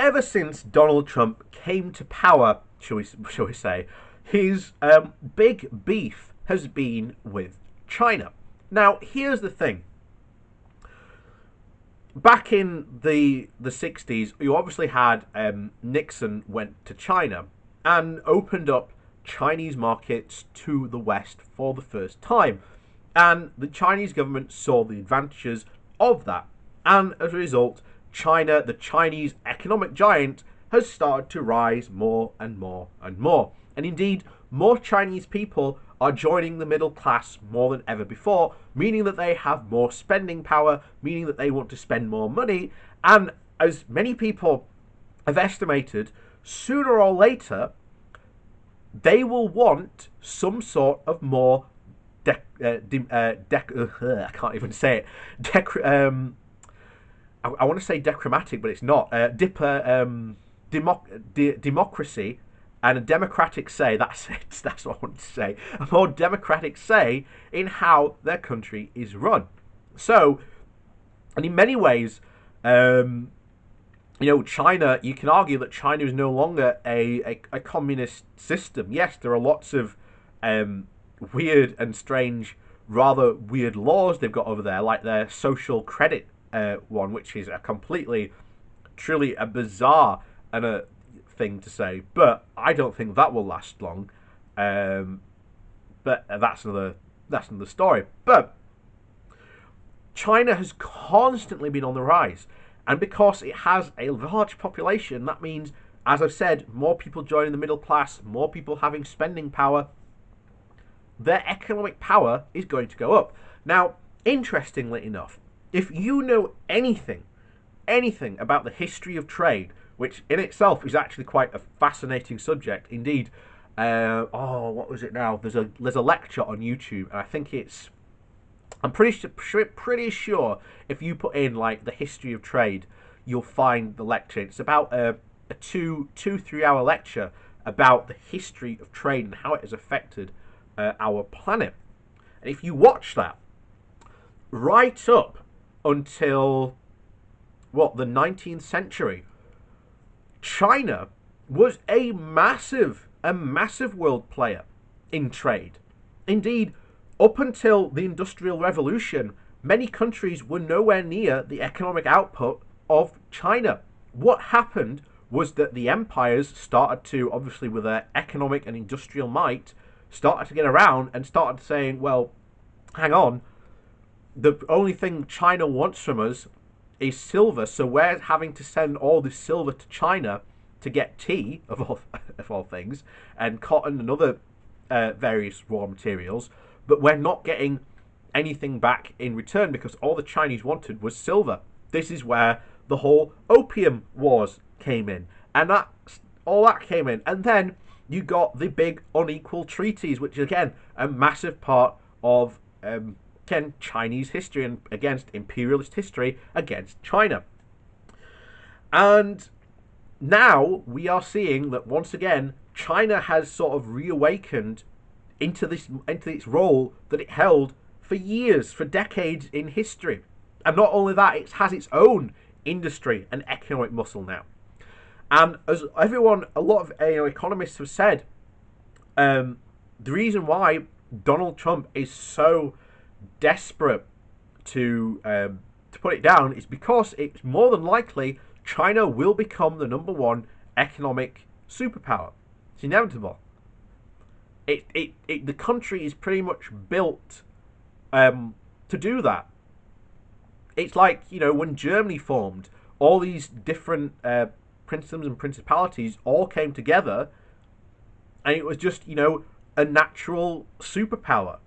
ever since Donald Trump came to power, shall we say, his big beef has been with China. Now, here's the thing. Back in the 60s, you obviously had Nixon went to China and opened up Chinese markets to the West for the first time. And the Chinese government saw the advantages of that. And as a result, China, the Chinese economic giant, has started to rise more and more and more. And indeed, more Chinese people are joining the middle class more than ever before, meaning that they have more spending power, meaning that they want to spend more money. And as many people have estimated, sooner or later, they will want some sort of more I can't even say it. I want to say decromatic, but it's not. Democracy and a democratic say. That's it. That's what I want to say. A more democratic say in how their country is run. So, and in many ways, China. You can argue that China is no longer a communist system. Yes, there are lots of weird and strange, rather weird laws they've got over there, like their social credit one, which is a completely, truly a bizarre and a thing to say. But I don't think that will last long. But that's another story. But China has constantly been on the rise, and because it has a large population, that means, as I've said, more people joining the middle class, more people having spending power. Their economic power is going to go up. Now, interestingly enough, if you know anything about the history of trade, which in itself is actually quite a fascinating subject, indeed. What was it now? There's a lecture on YouTube, and I think I'm pretty sure if you put in like the history of trade, you'll find the lecture. It's about a 3 hour lecture about the history of trade and how it has affected our planet. And if you watch that right up until the 19th century, China was a massive world player in trade. Indeed, up until the Industrial Revolution, many countries were nowhere near the economic output of China. What happened was that the empires started to, obviously with their economic and industrial might, started to get around and started saying, well, hang on, the only thing China wants from us is silver, so we're having to send all this silver to China to get tea, of all things, and cotton and other various raw materials, but we're not getting anything back in return because all the Chinese wanted was silver. This is where the whole opium wars came in, and all that came in, and then you got the big unequal treaties, which is again a massive part of Chinese history and against imperialist history against China. And now we are seeing that once again China has sort of reawakened into its role that it held for years, for decades in history. And not only that, it has its own industry and economic muscle now. And as a lot of economists have said, the reason why Donald Trump is so desperate to put it down is because it's more than likely China will become the number one economic superpower. It's inevitable. The country is pretty much built to do that. It's like, when Germany formed, all these different princedoms and principalities all came together, and it was just, a natural superpower.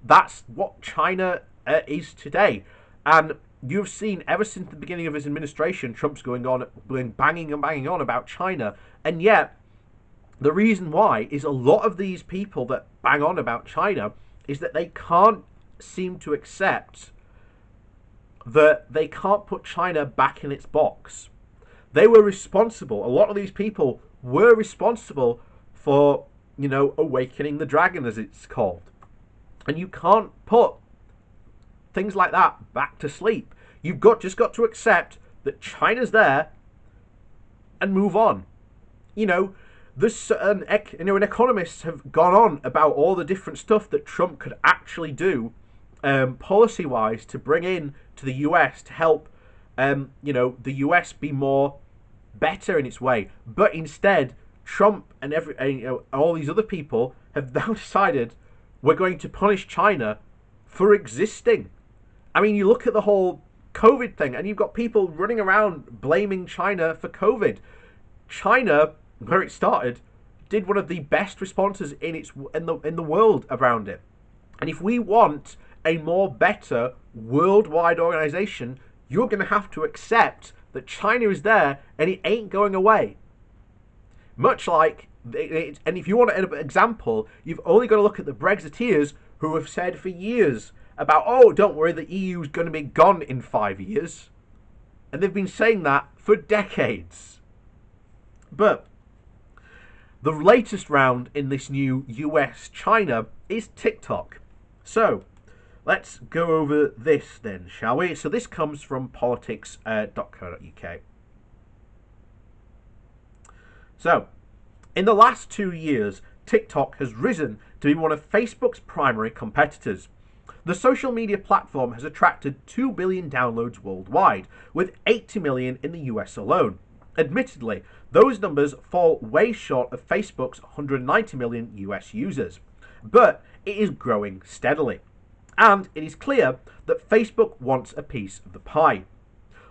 That's what China is today. And you've seen ever since the beginning of his administration, Trump's going banging on about China. And yet, the reason why is a lot of these people that bang on about China is that they can't seem to accept that they can't put China back in its box. They were responsible. A lot of these people were responsible for, awakening the dragon, as it's called. And you can't put things like that back to sleep. You've just got to accept that China's there and move on. You know, economists have gone on about all the different stuff that Trump could actually do, policy-wise, to bring in to the US to help, the US be more better in its way. But instead, Trump and all these other people have now decided we're going to punish China for existing. I mean, you look at the whole COVID thing, and you've got people running around blaming China for COVID. China, where it started, did one of the best responses in the world around it. And if we want a more better worldwide organization, you're going to have to accept that China is there and it ain't going away. Much like, and if you want an example, you've only got to look at the Brexiteers who have said for years about, oh, don't worry, the EU is going to be gone in 5 years. And they've been saying that for decades. But the latest round in this new US-China is TikTok. So, let's go over this then, shall we? So this comes from politics.co.uk. So, in the last 2 years, TikTok has risen to be one of Facebook's primary competitors. The social media platform has attracted 2 billion downloads worldwide, with 80 million in the US alone. Admittedly, those numbers fall way short of Facebook's 190 million US users, but it is growing steadily. And it is clear that Facebook wants a piece of the pie.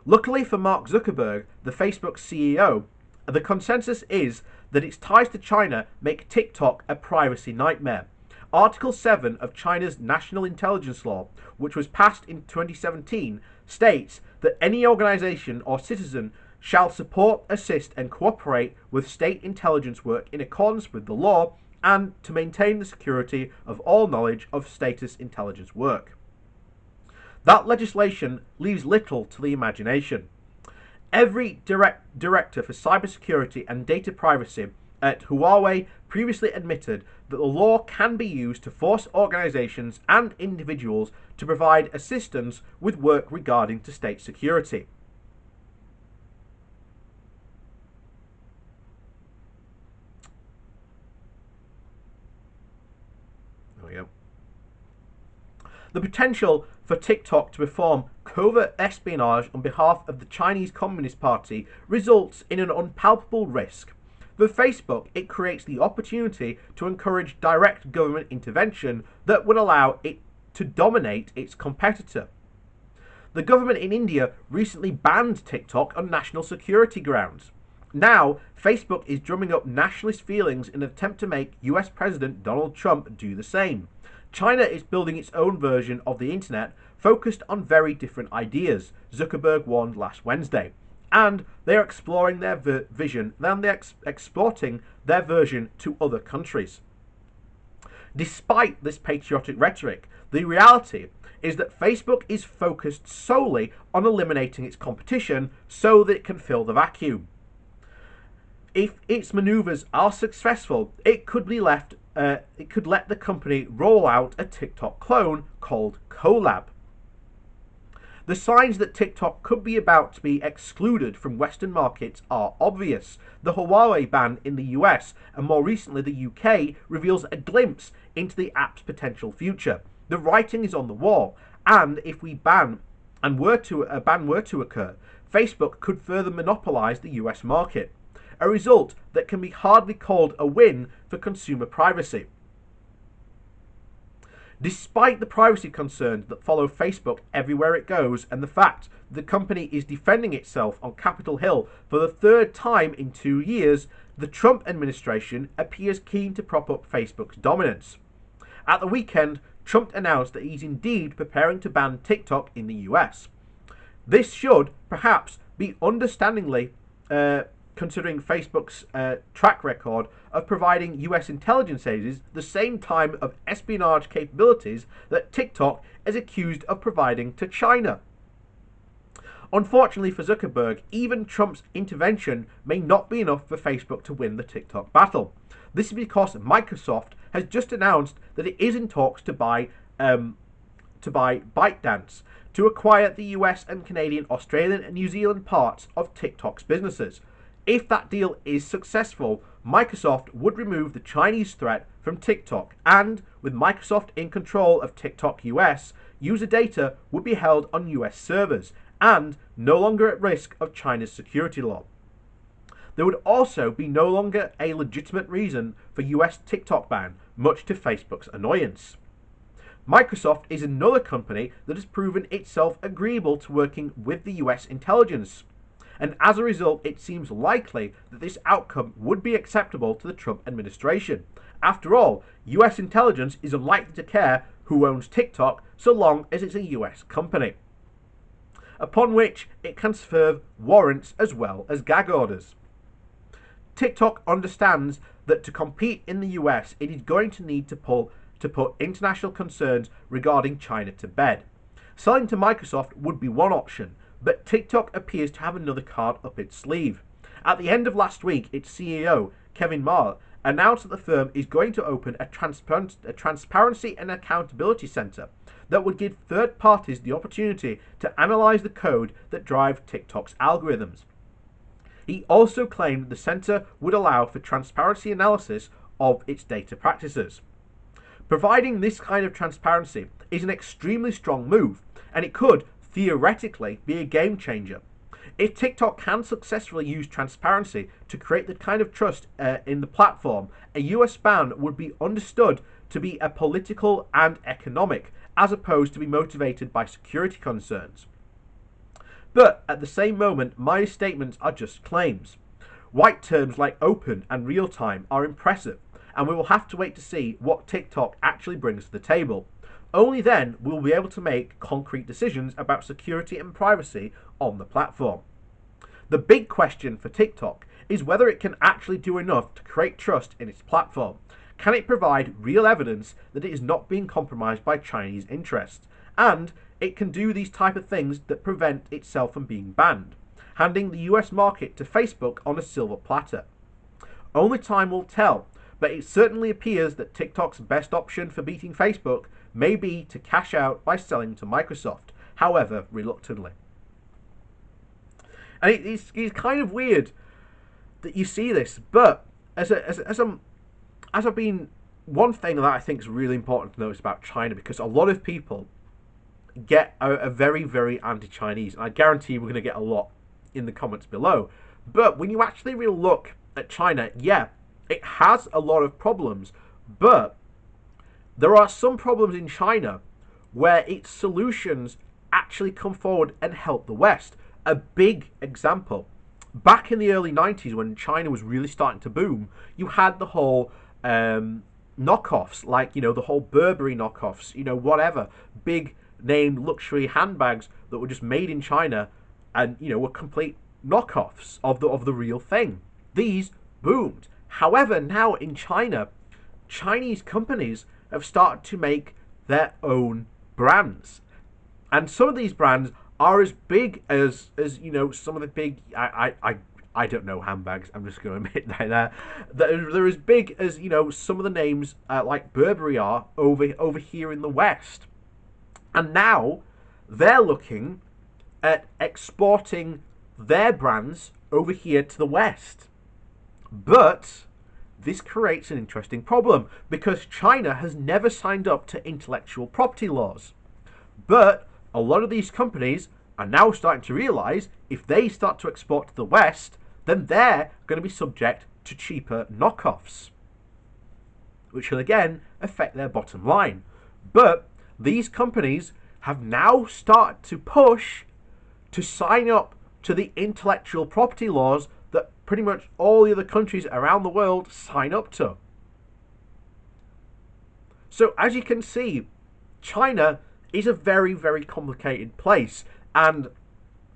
Luckily for Mark Zuckerberg, the Facebook CEO, the consensus is that its ties to China make TikTok a privacy nightmare. Article 7 of China's National Intelligence Law, which was passed in 2017, states that any organization or citizen shall support, assist, and cooperate with state intelligence work in accordance with the law and to maintain the security of all knowledge of status intelligence work. That legislation leaves little to the imagination. Every director for cybersecurity and data privacy at Huawei previously admitted that the law can be used to force organizations and individuals to provide assistance with work regarding to state security. There we go. The potential for TikTok to perform covert espionage on behalf of the Chinese Communist Party results in an unpalpable risk. For Facebook, it creates the opportunity to encourage direct government intervention that would allow it to dominate its competitor. The government in India recently banned TikTok on national security grounds. Now, Facebook is drumming up nationalist feelings in an attempt to make US President Donald Trump do the same. China is building its own version of the internet focused on very different ideas, Zuckerberg warned last Wednesday. And they are exploring their vision, then they're exporting their version to other countries. Despite this patriotic rhetoric, the reality is that Facebook is focused solely on eliminating its competition so that it can fill the vacuum. If its maneuvers are successful, it could let the company roll out a TikTok clone called Collab. The signs that TikTok could be about to be excluded from Western markets are obvious. The Huawei ban in the US and more recently the UK reveals a glimpse into the app's potential future. The writing is on the wall, and if a ban were to occur, Facebook could further monopolize the US market, a result that can be hardly called a win for consumer privacy. Despite the privacy concerns that follow Facebook everywhere it goes, and the fact the company is defending itself on Capitol Hill for the third time in 2 years, the Trump administration appears keen to prop up Facebook's dominance. At the weekend, Trump announced that he's indeed preparing to ban TikTok in the US. This should, perhaps, be understandingly considering Facebook's track record of providing US intelligence agencies the same time of espionage capabilities that TikTok is accused of providing to China. Unfortunately for Zuckerberg, even Trump's intervention may not be enough for Facebook to win the TikTok battle. This is because Microsoft has just announced that it is in talks to buy ByteDance to acquire the US and Canadian, Australian and New Zealand parts of TikTok's businesses. If that deal is successful, Microsoft would remove the Chinese threat from TikTok, and with Microsoft in control of TikTok US, user data would be held on US servers and no longer at risk of China's security law. There would also be no longer a legitimate reason for US TikTok ban, much to Facebook's annoyance. Microsoft is another company that has proven itself agreeable to working with the US intelligence, and as a result, it seems likely that this outcome would be acceptable to the Trump administration. After all, US intelligence is unlikely to care who owns TikTok so long as it's a US company, upon which it can serve warrants as well as gag orders. TikTok understands that to compete in the US, it is going to need to put international concerns regarding China to bed. Selling to Microsoft would be one option, but TikTok appears to have another card up its sleeve. At the end of last week, its CEO, Kevin Ma, announced that the firm is going to open a transparency and accountability center that would give third parties the opportunity to analyze the code that drives TikTok's algorithms. He also claimed the center would allow for transparency analysis of its data practices. Providing this kind of transparency is an extremely strong move, and it could theoretically be a game changer. If TikTok can successfully use transparency to create the kind of trust in the platform, a US ban would be understood to be a political and economic, as opposed to be motivated by security concerns. But at the same moment, my statements are just claims. White terms like open and real time are impressive, and we will have to wait to see what TikTok actually brings to the table. Only then will we be able to make concrete decisions about security and privacy on the platform. The big question for TikTok is whether it can actually do enough to create trust in its platform. Can it provide real evidence that it is not being compromised by Chinese interests? And it can do these type of things that prevent itself from being banned, handing the US market to Facebook on a silver platter. Only time will tell, but it certainly appears that TikTok's best option for beating Facebook may be to cash out by selling to Microsoft, however reluctantly. And it's kind of weird that you see this, but as I've been, one thing that I think is really important to notice about China, because a lot of people are very, very anti-Chinese, and I guarantee we're going to get a lot in the comments below. But when you actually really look at China, yeah, it has a lot of problems, but there are some problems in China where its solutions actually come forward and help the West. A big example, back in the early 90s when China was really starting to boom, you had the whole knockoffs, like, the whole Burberry knockoffs, whatever, big name luxury handbags that were just made in China and, were complete knockoffs of the real thing. These boomed. However, now in China, Chinese companies have started to make their own brands, and some of these brands are as big as some of the big I don't know handbags. I'm just going to admit that they're as big as some of the names like Burberry are over here in the West, and now they're looking at exporting their brands over here to the West. But this creates an interesting problem because China has never signed up to intellectual property laws. But a lot of these companies are now starting to realize if they start to export to the West, then they're going to be subject to cheaper knockoffs, which will again affect their bottom line. But these companies have now started to push to sign up to the intellectual property laws that pretty much all the other countries around the world sign up to. So as you can see, China is a very, very complicated place, and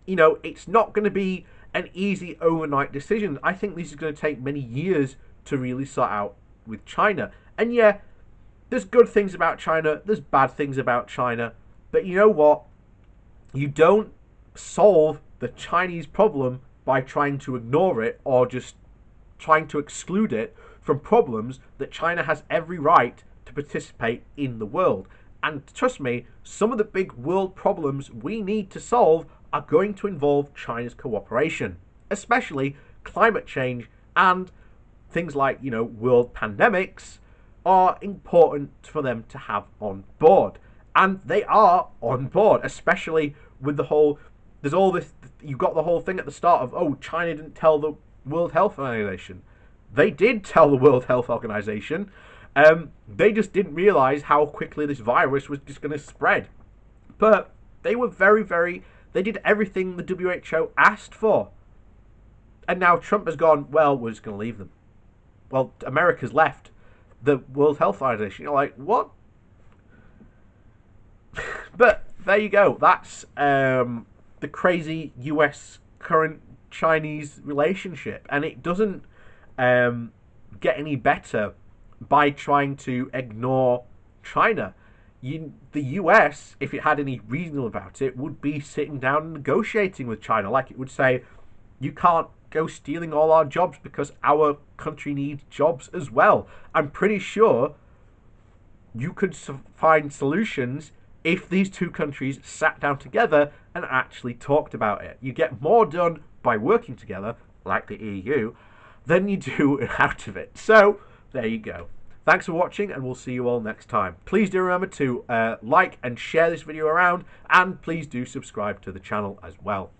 it's not going to be an easy overnight decision. I think this is going to take many years to really sort out with China. And yeah, there's good things about China, there's bad things about China, but you know what? You don't solve the Chinese problem by trying to ignore it or just trying to exclude it from problems that China has every right to participate in the world. And trust me, some of the big world problems we need to solve are going to involve China's cooperation, especially climate change and things like, world pandemics are important for them to have on board. And they are on board, especially with the whole, there's all this, you got the whole thing at the start of, oh, China didn't tell the World Health Organization. They did tell the World Health Organization. They just didn't realize how quickly this virus was just going to spread. But they were they did everything the WHO asked for. And now Trump has gone, well, we're just going to leave them. Well, America's left the World Health Organization. You're like, what? But there you go. That's the crazy US current Chinese relationship. And it doesn't get any better by trying to ignore China. The US, if it had any reason about it, would be sitting down and negotiating with China. Like it would say, you can't go stealing all our jobs because our country needs jobs as well. I'm pretty sure you could find solutions if these two countries sat down together and actually talked about it. You get more done by working together, like the EU, than you do out of it. So, there you go. Thanks for watching, and we'll see you all next time. Please do remember to like and share this video around, and please do subscribe to the channel as well.